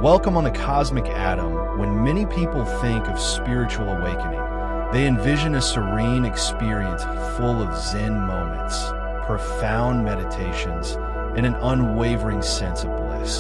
Welcome on the Cosmic Atom. When many people think of spiritual awakening, they envision a serene experience full of Zen moments, profound meditations, and an unwavering sense of bliss.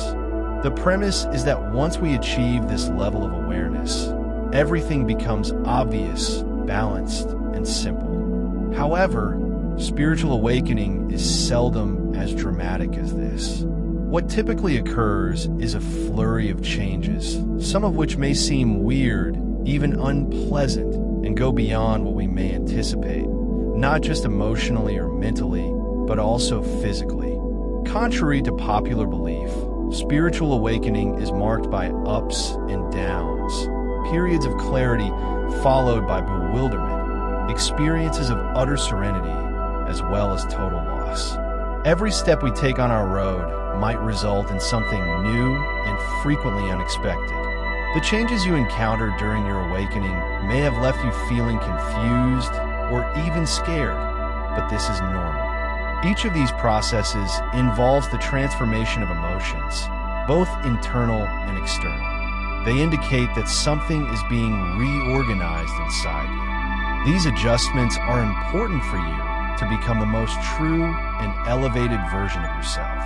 The premise is that once we achieve this level of awareness, everything becomes obvious, balanced, and simple. However, spiritual awakening is seldom as dramatic as this. What typically occurs is a flurry of changes, some of which may seem weird, even unpleasant, and go beyond what we may anticipate, not just emotionally or mentally, but also physically. Contrary to popular belief, spiritual awakening is marked by ups and downs, periods of clarity followed by bewilderment, experiences of utter serenity, as well as total loss. Every step we take on our road might result in something new and frequently unexpected. The changes you encounter during your awakening may have left you feeling confused or even scared, but this is normal. Each of these processes involves the transformation of emotions, both internal and external. They indicate that something is being reorganized inside you. These adjustments are important for you to become the most true and elevated version of yourself.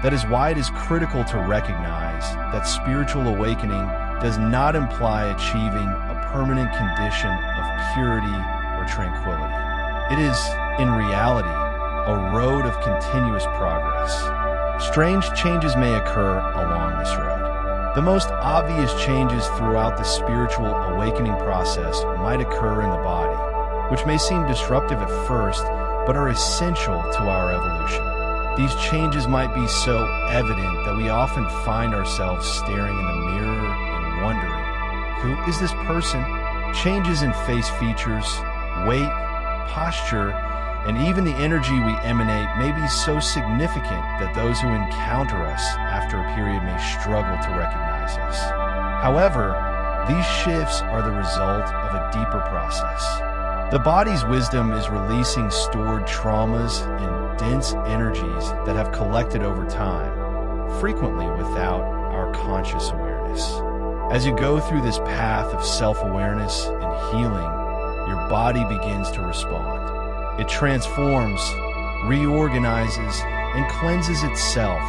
That is why it is critical to recognize that spiritual awakening does not imply achieving a permanent condition of purity or tranquility. It is, in reality, a road of continuous progress. Strange changes may occur along this road. The most obvious changes throughout the spiritual awakening process might occur in the body, which may seem disruptive at first, but are essential to our evolution. These changes might be so evident that we often find ourselves staring in the mirror and wondering, who is this person? Changes in face features, weight, posture, and even the energy we emanate may be so significant that those who encounter us after a period may struggle to recognize us. However, these shifts are the result of a deeper process. The body's wisdom is releasing stored traumas and dense energies that have collected over time, frequently without our conscious awareness. As you go through this path of self-awareness and healing, your body begins to respond. It transforms, reorganizes, and cleanses itself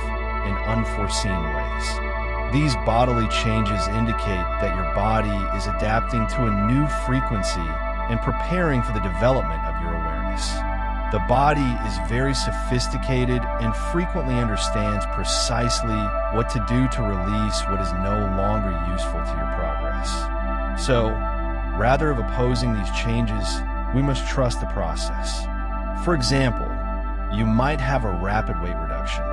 in unforeseen ways. These bodily changes indicate that your body is adapting to a new frequency and preparing for the development of your awareness. The body is very sophisticated and frequently understands precisely what to do to release what is no longer useful to your progress. So, rather of opposing these changes, we must trust the process. For example, you might have a rapid weight reduction.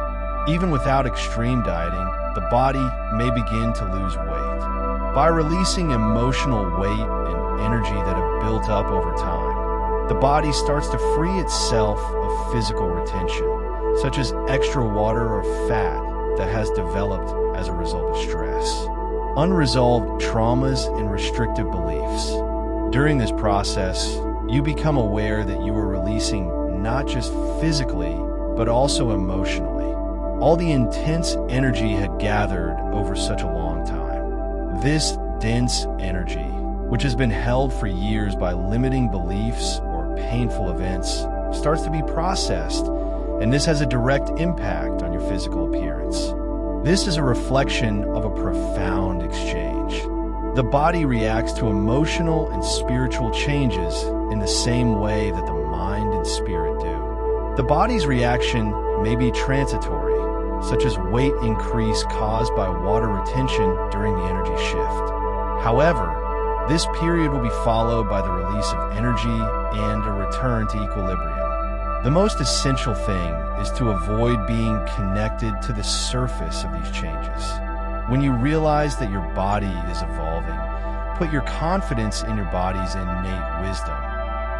Even without extreme dieting, the body may begin to lose weight. By releasing emotional weight and energy that have built up over time, the body starts to free itself of physical retention, such as extra water or fat that has developed as a result of stress. Unresolved traumas and restrictive beliefs. During this process, you become aware that you are releasing not just physically, but also emotionally. All the intense energy had gathered over such a long time. This dense energy, which has been held for years by limiting beliefs or painful events, starts to be processed, and this has a direct impact on your physical appearance. This is a reflection of a profound exchange. The body reacts to emotional and spiritual changes in the same way that the mind and spirit do. The body's reaction may be transitory, such as weight increase caused by water retention during the energy shift. However, this period will be followed by the release of energy and a return to equilibrium. The most essential thing is to avoid being connected to the surface of these changes. When you realize that your body is evolving, put your confidence in your body's innate wisdom.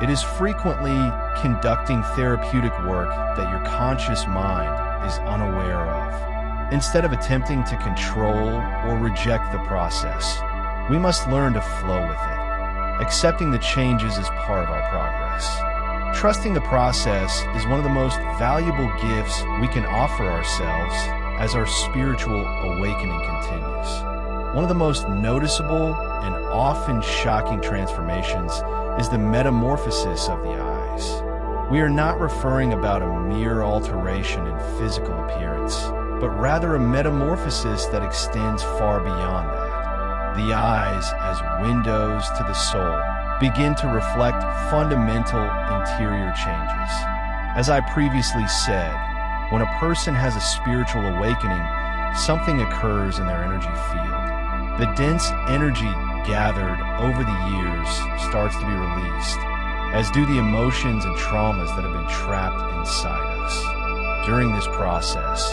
It is frequently conducting therapeutic work that your conscious mind is unaware of. Instead of attempting to control or reject the process, we must learn to flow with it. Accepting the changes is part of our progress. Trusting the process is one of the most valuable gifts we can offer ourselves as our spiritual awakening continues. One of the most noticeable and often shocking transformations is the metamorphosis of the eyes. We are not referring about a mere alteration in physical appearance, but rather a metamorphosis that extends far beyond that. The eyes, as windows to the soul, begin to reflect fundamental interior changes. As I previously said, when a person has a spiritual awakening, something occurs in their energy field. The dense energy gathered over the years starts to be released, as do the emotions and traumas that have been trapped inside us. During this process,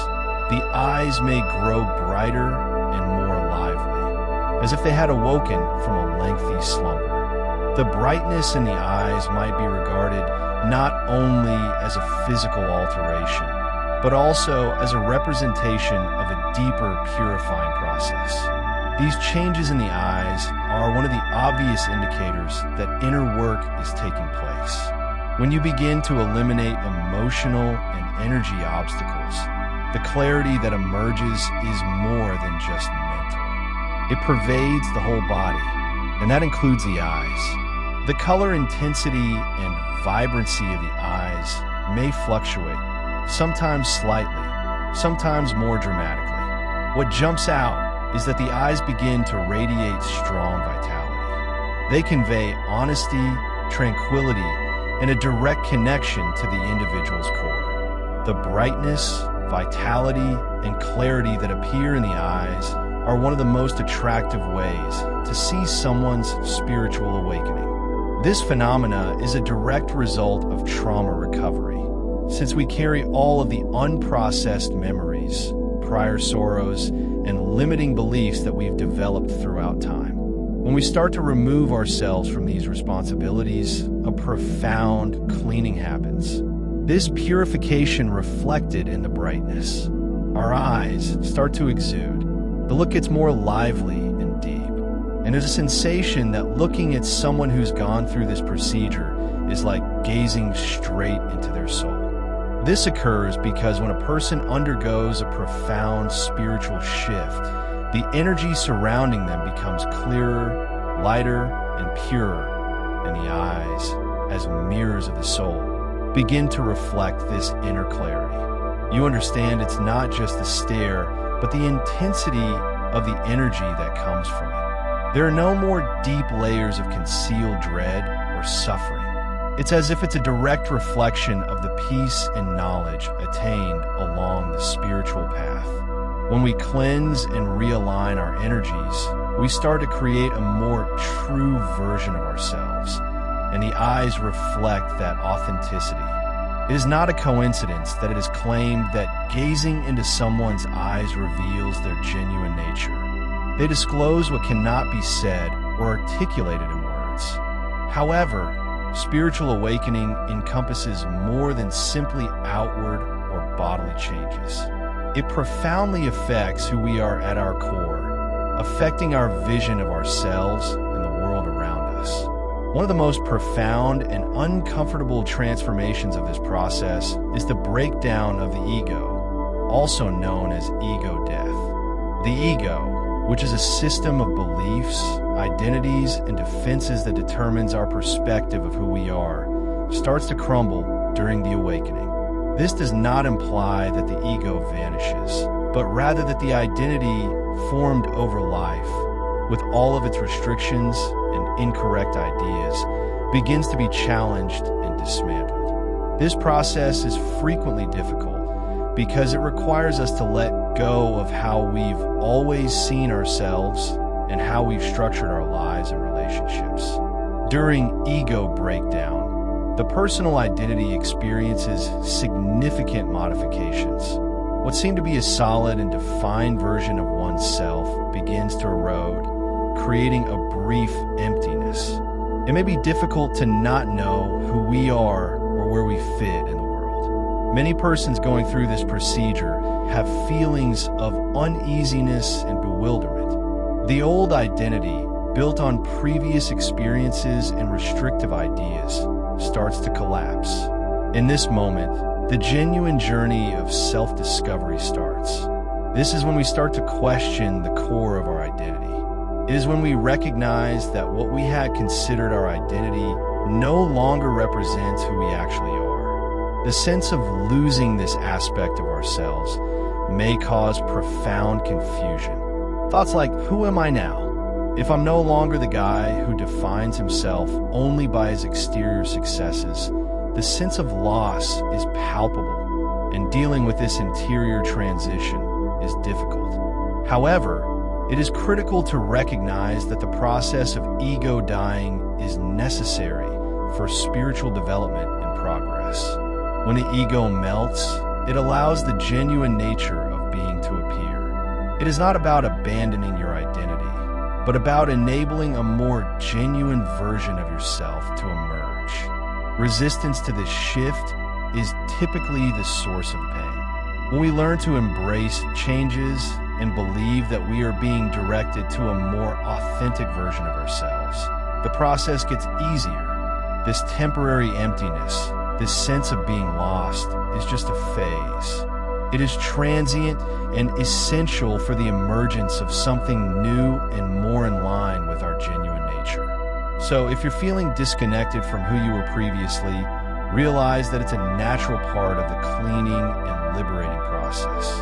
the eyes may grow brighter and more lively, as if they had awoken from a lengthy slumber. The brightness in the eyes might be regarded not only as a physical alteration, but also as a representation of a deeper purifying process. These changes in the eyes are one of the obvious indicators that inner work is taking place. When you begin to eliminate emotional and energy obstacles, the clarity that emerges is more than just mental. It pervades the whole body, and that includes the eyes. The color intensity and vibrancy of the eyes may fluctuate, sometimes slightly, sometimes more dramatically. What jumps out is that the eyes begin to radiate strong vitality. They convey honesty, tranquility, and a direct connection to the individual's core. The brightness, vitality, and clarity that appear in the eyes are one of the most attractive ways to see someone's spiritual awakening. This phenomena is a direct result of trauma recovery, since we carry all of the unprocessed memories, prior sorrows, and limiting beliefs that we've developed throughout time. When we start to remove ourselves from these responsibilities, a profound cleaning happens. This purification reflected in the brightness. Our eyes start to exude. The look gets more lively and deep. And there's a sensation that looking at someone who's gone through this procedure is like gazing straight into their soul. This occurs because when a person undergoes a profound spiritual shift, the energy surrounding them becomes clearer, lighter, and purer, and the eyes, as mirrors of the soul, begin to reflect this inner clarity. You understand it's not just the stare, but the intensity of the energy that comes from it. There are no more deep layers of concealed dread or suffering. It's as if it's a direct reflection of the peace and knowledge attained along the spiritual path. When we cleanse and realign our energies, we start to create a more true version of ourselves, and the eyes reflect that authenticity. It is not a coincidence that it is claimed that gazing into someone's eyes reveals their genuine nature. They disclose what cannot be said or articulated in words. However, spiritual awakening encompasses more than simply outward or bodily changes. It profoundly affects who we are at our core, affecting our vision of ourselves and the world around us. One of the most profound and uncomfortable transformations of this process is the breakdown of the ego, also known as ego death. The ego, which is a system of beliefs, identities, and defenses that determines our perspective of who we are, starts to crumble during the awakening. This does not imply that the ego vanishes, but rather that the identity formed over life, with all of its restrictions and incorrect ideas, begins to be challenged and dismantled. This process is frequently difficult because it requires us to let go of how we've always seen ourselves and how we've structured our lives and relationships. During ego breakdown, the personal identity experiences significant modifications. What seemed to be a solid and defined version of oneself begins to erode, creating a brief emptiness. It may be difficult to not know who we are or where we fit in the world. Many persons going through this procedure have feelings of uneasiness and bewilderment. The old identity, built on previous experiences and restrictive ideas, starts to collapse. In this moment, the genuine journey of self-discovery starts. This is when we start to question the core of our identity. It is when we recognize that what we had considered our identity no longer represents who we actually are. The sense of losing this aspect of ourselves may cause profound confusion. Thoughts like, who am I now? If I'm no longer the guy who defines himself only by his exterior successes, the sense of loss is palpable, and dealing with this interior transition is difficult. However, it is critical to recognize that the process of ego dying is necessary for spiritual development and progress. When the ego melts, it allows the genuine nature of being to appear. It is not about abandoning your identity, but about enabling a more genuine version of yourself to emerge. Resistance to this shift is typically the source of pain. When we learn to embrace changes and believe that we are being directed to a more authentic version of ourselves, the process gets easier. This temporary emptiness, this sense of being lost, is just a phase. It is transient and essential for the emergence of something new and more in line with our genuine nature. So if you're feeling disconnected from who you were previously, realize that it's a natural part of the cleaning and liberating process.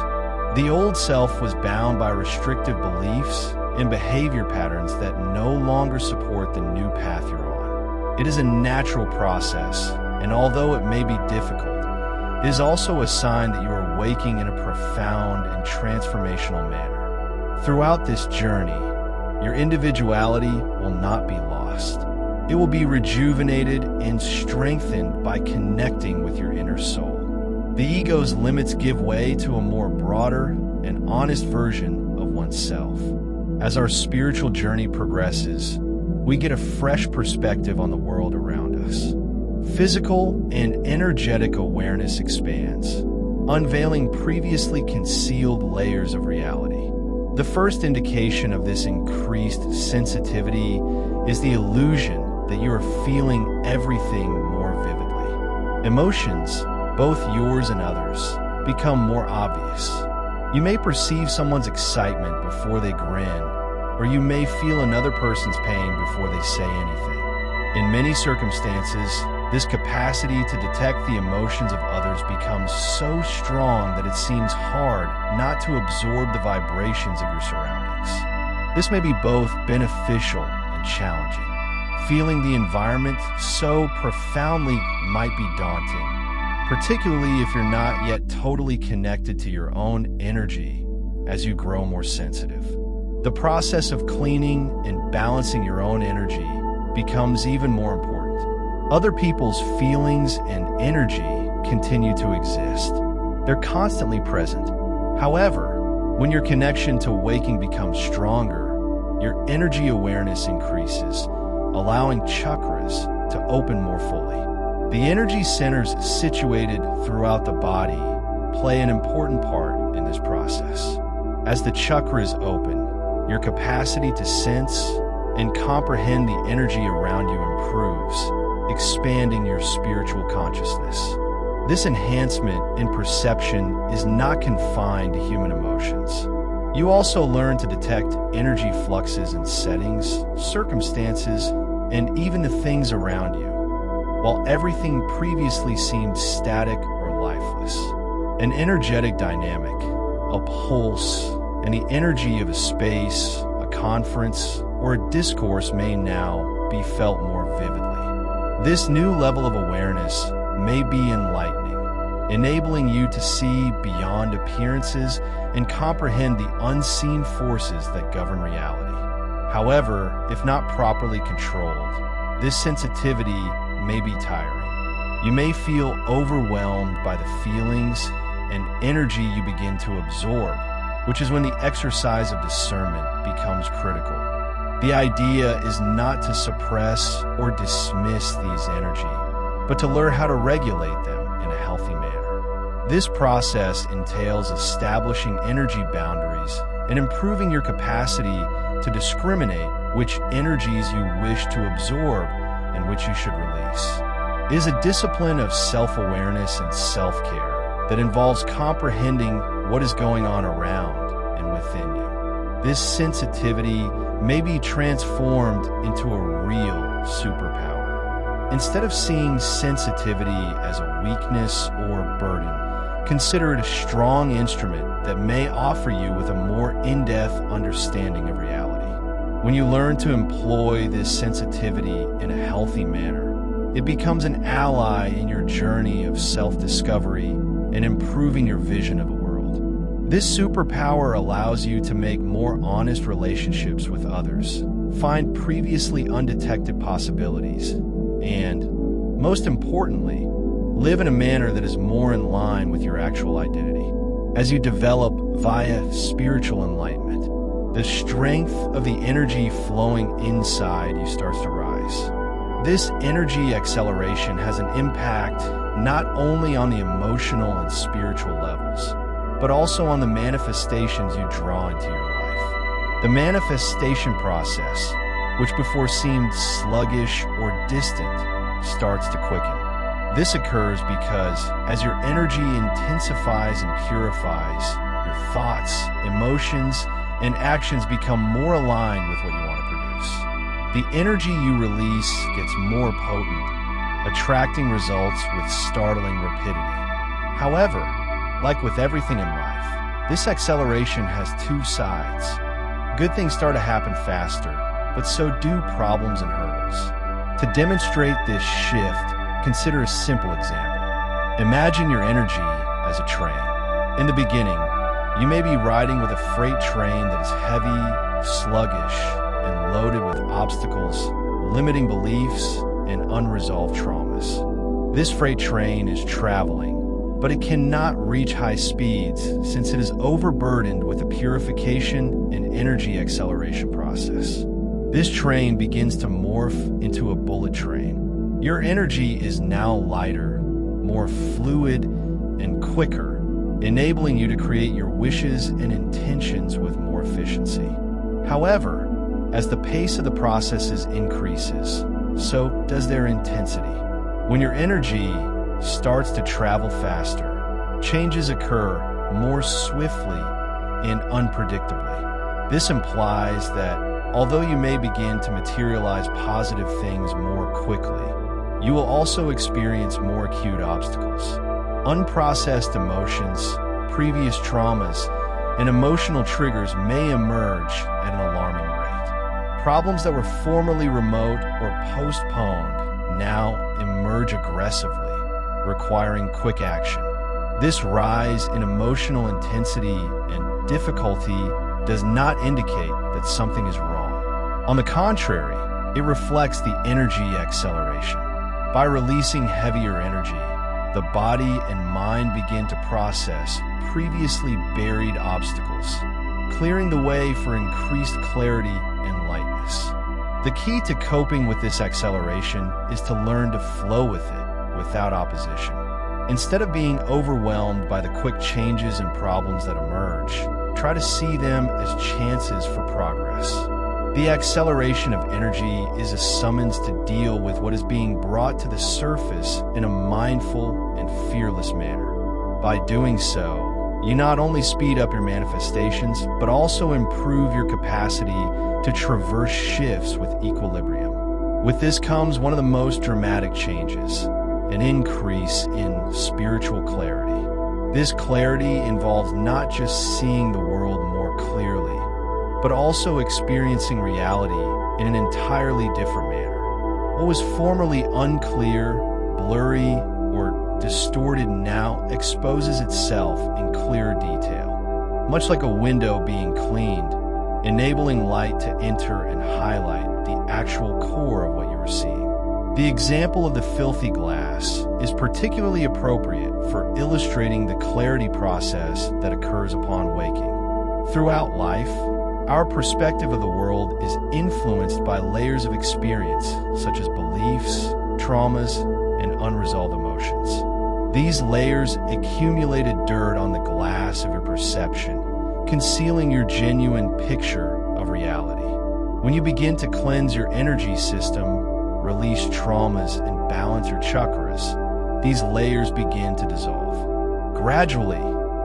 The old self was bound by restrictive beliefs and behavior patterns that no longer support the new path you're on. It is a natural process, and although it may be difficult, it is also a sign that you are waking in a profound and transformational manner. Throughout this journey, your individuality will not be lost. It will be rejuvenated and strengthened by connecting with your inner soul. The ego's limits give way to a more broader and honest version of oneself. As our spiritual journey progresses, we get a fresh perspective on the world around us. Physical and energetic awareness expands, unveiling previously concealed layers of reality. The first indication of this increased sensitivity is the illusion that you are feeling everything more vividly. Emotions, both yours and others, become more obvious. You may perceive someone's excitement before they grin, or you may feel another person's pain before they say anything. In many circumstances, this capacity to detect the emotions of others becomes so strong that it seems hard not to absorb the vibrations of your surroundings. This may be both beneficial and challenging. Feeling the environment so profoundly might be daunting, particularly if you're not yet totally connected to your own energy as you grow more sensitive. The process of cleaning and balancing your own energy becomes even more important. Other people's feelings and energy continue to exist. They're constantly present. However, when your connection to waking becomes stronger, your energy awareness increases, allowing chakras to open more fully. The energy centers situated throughout the body play an important part in this process. As the chakras open, your capacity to sense and comprehend the energy around you improves, expanding your spiritual consciousness. This enhancement in perception is not confined to human emotions. You also learn to detect energy fluxes in settings, circumstances, and even the things around you, while everything previously seemed static or lifeless. An energetic dynamic, a pulse, and the energy of a space, a conference, or a discourse may now be felt more vividly. This new level of awareness may be enlightening, enabling you to see beyond appearances and comprehend the unseen forces that govern reality. However, if not properly controlled, this sensitivity may be tiring. You may feel overwhelmed by the feelings and energy you begin to absorb, which is when the exercise of discernment becomes critical. The idea is not to suppress or dismiss these energy, but to learn how to regulate them in a healthy manner. This process entails establishing energy boundaries and improving your capacity to discriminate which energies you wish to absorb and which you should release. It is a discipline of self-awareness and self-care that involves comprehending what is going on around and within you. This sensitivity may be transformed into a real superpower. Instead of seeing sensitivity as a weakness or burden, consider it a strong instrument that may offer you with a more in-depth understanding of reality. When you learn to employ this sensitivity in a healthy manner, it becomes an ally in your journey of self-discovery and improving your vision of the world. This superpower allows you to make more honest relationships with others, find previously undetected possibilities, and, most importantly, live in a manner that is more in line with your actual identity. As you develop via spiritual enlightenment, the strength of the energy flowing inside you starts to rise. This energy acceleration has an impact not only on the emotional and spiritual levels, but also on the manifestations you draw into your life. The manifestation process, which before seemed sluggish or distant, starts to quicken. This occurs because as your energy intensifies and purifies, your thoughts, emotions, and actions become more aligned with what you want to produce. The energy you release gets more potent, attracting results with startling rapidity. However, like with everything in life, this acceleration has two sides. Good things start to happen faster, but so do problems and hurdles. To demonstrate this shift, consider a simple example. Imagine your energy as a train. In the beginning, you may be riding with a freight train that is heavy, sluggish, and loaded with obstacles, limiting beliefs, and unresolved traumas. This freight train is traveling, but it cannot reach high speeds since it is overburdened with the purification and energy acceleration process. This train begins to morph into a bullet train. Your energy is now lighter, more fluid, and quicker, enabling you to create your wishes and intentions with more efficiency. However, as the pace of the processes increases, so does their intensity. When your energy starts to travel faster, changes occur more swiftly and unpredictably. This implies that although you may begin to materialize positive things more quickly, you will also experience more acute obstacles. Unprocessed emotions, previous traumas, and emotional triggers may emerge at an alarming rate. Problems that were formerly remote or postponed now emerge aggressively, requiring quick action. This rise in emotional intensity and difficulty does not indicate that something is wrong. On the contrary, it reflects the energy acceleration. By releasing heavier energy, the body and mind begin to process previously buried obstacles, clearing the way for increased clarity and lightness. The key to coping with this acceleration is to learn to flow with it without opposition. Instead of being overwhelmed by the quick changes and problems that emerge, try to see them as chances for progress. The acceleration of energy is a summons to deal with what is being brought to the surface in a mindful and fearless manner. By doing so, you not only speed up your manifestations, but also improve your capacity to traverse shifts with equilibrium. With this comes one of the most dramatic changes, an increase in spiritual clarity. This clarity involves not just seeing the world more clearly, but also experiencing reality in an entirely different manner. What was formerly unclear, blurry, or distorted now exposes itself in clearer detail, much like a window being cleaned, enabling light to enter and highlight the actual core of what you are seeing. The example of the filthy glass is particularly appropriate for illustrating the clarity process that occurs upon waking. Throughout life, our perspective of the world is influenced by layers of experience, such as beliefs, traumas, and unresolved emotions. These layers accumulated dirt on the glass of your perception, concealing your genuine picture of reality. When you begin to cleanse your energy system, release traumas, and balance your chakras, these layers begin to dissolve. Gradually,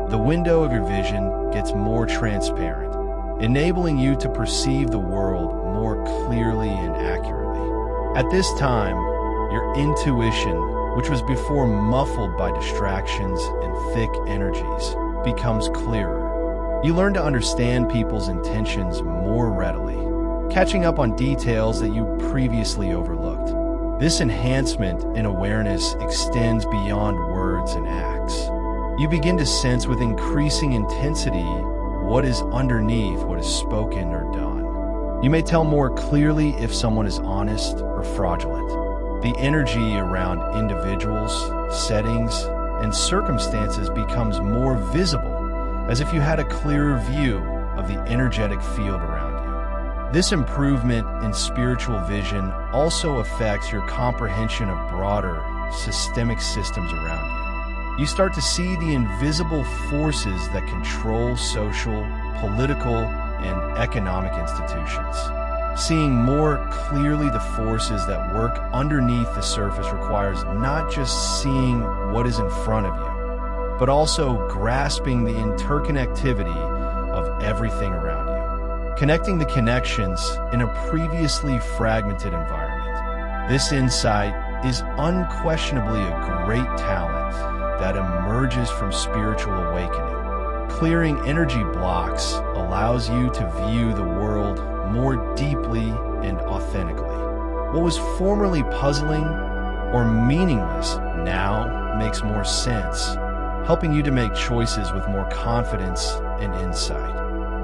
the window of your vision gets more transparent, enabling you to perceive the world more clearly and accurately. At this time, your intuition, which was before muffled by distractions and thick energies, becomes clearer. You learn to understand people's intentions more readily, catching up on details that you previously overlooked. This enhancement in awareness extends beyond words and acts. You begin to sense with increasing intensity what is underneath what is spoken or done. You may tell more clearly if someone is honest or fraudulent. The energy around individuals, settings, and circumstances becomes more visible, as if you had a clearer view of the energetic field around you. This improvement in spiritual vision also affects your comprehension of broader, systemic systems around you. You start to see the invisible forces that control social, political, and economic institutions. Seeing more clearly the forces that work underneath the surface requires not just seeing what is in front of you, but also grasping the interconnectivity of everything around you, connecting the connections in a previously fragmented environment. This insight is unquestionably a great talent that emerges from spiritual awakening. Clearing energy blocks allows you to view the world more deeply and authentically. What was formerly puzzling or meaningless now makes more sense, helping you to make choices with more confidence and insight.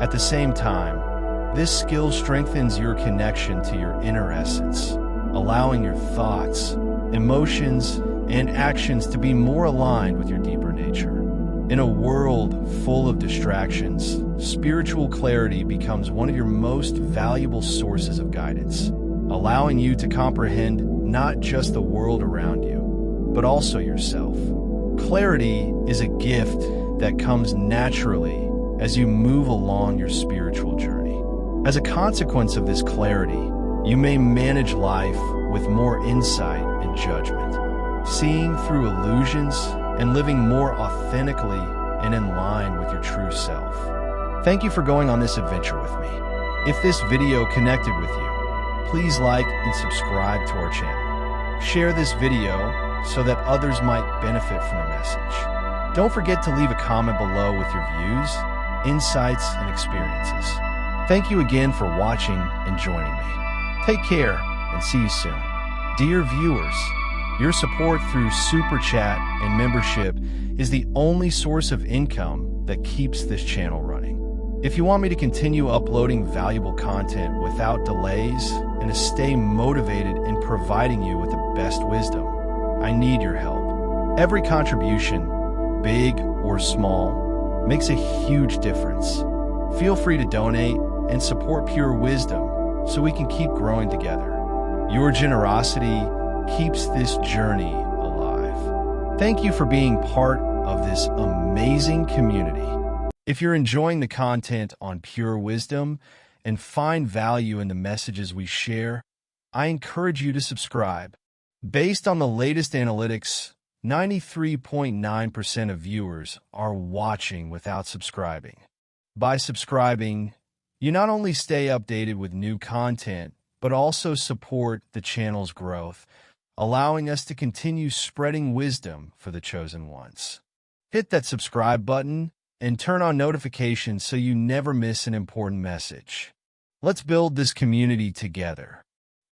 At the same time, this skill strengthens your connection to your inner essence, allowing your thoughts, emotions, and actions to be more aligned with your deeper nature. In a world full of distractions, spiritual clarity becomes one of your most valuable sources of guidance, allowing you to comprehend not just the world around you, but also yourself. Clarity is a gift that comes naturally as you move along your spiritual journey. As a consequence of this clarity, you may manage life with more insight and judgment, seeing through illusions and living more authentically and in line with your true self. Thank you for going on this adventure with me. If this video connected with you, please like and subscribe to our channel. Share this video so that others might benefit from the message. Don't forget to leave a comment below with your views, insights, and experiences. Thank you again for watching and joining me. Take care and see you soon. Dear viewers, your support through Super Chat and membership is the only source of income that keeps this channel running. If you want me to continue uploading valuable content without delays and to stay motivated in providing you with the best wisdom, I need your help. Every contribution, big or small, makes a huge difference. Feel free to donate and support Pure Wisdom so we can keep growing together. Your generosity keeps this journey alive. Thank you for being part of this amazing community. If you're enjoying the content on Pure Wisdom and find value in the messages we share, I encourage you to subscribe. Based on the latest analytics, 93.9% of viewers are watching without subscribing. By subscribing, you not only stay updated with new content, but also support the channel's growth, allowing us to continue spreading wisdom for the chosen ones. Hit that subscribe button and turn on notifications so you never miss an important message. Let's build this community together.